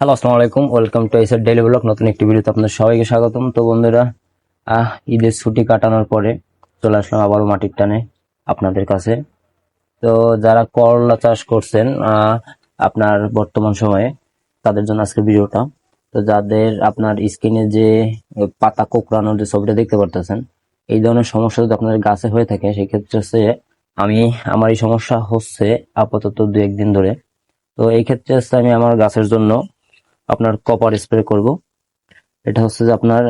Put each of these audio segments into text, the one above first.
Hello, আসসালামু আলাইকুম। Welcome to SR daily blog. নতুন একটি ভিডিওতে আপনাদের সবাইকে স্বাগতম। তো বন্ধুরা, ঈদের ছুটি কাটানোর পরে চলে আসলাম আবারও মাটির টানে আপনাদের কাছে। তো যারা করলা চাষ করছেন আপনার বর্তমান সময়ে, তাদের জন্য আজকের ভিডিওটা। তো যাদের আপনার স্কিনে যে পাতা কোঁকড়ানোর যে ছবিটা দেখতে পারতেছেন, এই ধরনের সমস্যা যদি আপনাদের গাছে হয়ে থাকে, সেক্ষেত্রে হচ্ছে আমার এই সমস্যা হচ্ছে আপাতত 2-1 দিন ধরে। তো এই ক্ষেত্রে হচ্ছে আমি আমার গাছের জন্য আপনার কপার স্প্রে করব। এটা হচ্ছে যে আপনার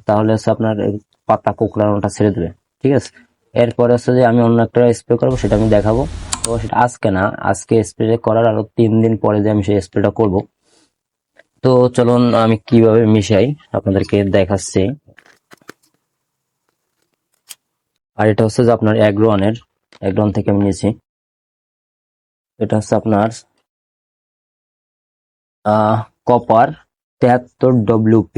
তাহলে হচ্ছে আপনার এই পাতা কোঁকড়ানোটা ছেড়ে দেবে। ঠিক আছে, এরপরে হচ্ছে যে আমি অন্য একটা স্প্রে করব, সেটা আমি দেখাবো। তো সেটা আজকে না, আজকে স্প্রে করার আরো 3 দিন পরে যে আমি সেই স্প্রেটা করব। তো চলুন আমি কিভাবে মিশাই আপনাদেরকে দেখাচ্ছি। আর এটা হচ্ছে যে আপনার অ্যাগ্রোয়ানের থেকে আমি নিয়েছি। এটা হচ্ছে আপনার কপার 73 WP।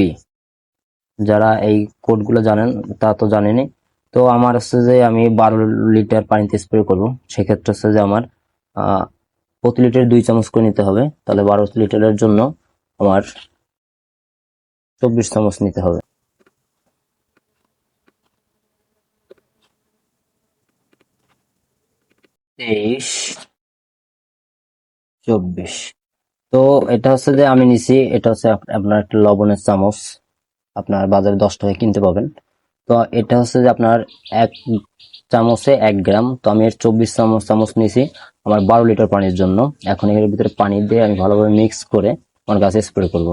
যারা এই কোডগুলো জানেন তা তো জানেনই। তো আমার হচ্ছে যে আমি 12 লিটার পানিতে স্প্রে করব। সেক্ষেত্রে হচ্ছে যে আমার প্রতি লিটারে 2 চামচ করে নিতে হবে। তাহলে 12 লিটারের জন্য আমার 24 চামচ নিতে হবে। 23, 24। তো এটা হচ্ছে যে আমি নিছি, এটা হচ্ছে আপনার একটা লবণের চামচ। আপনার বাজারে 10 টাকায় কিনতে পাবেন। তো এটা হচ্ছে যে আপনার 1 চামচে 1 গ্রাম। তো আমি এর 24 চামচ চামচ নিয়েছি আমার 12 লিটার পানির জন্য। এখন এর ভিতরে পানি দিয়ে আমি ভালোভাবে মিক্স করে আমার গাছে স্প্রে করব।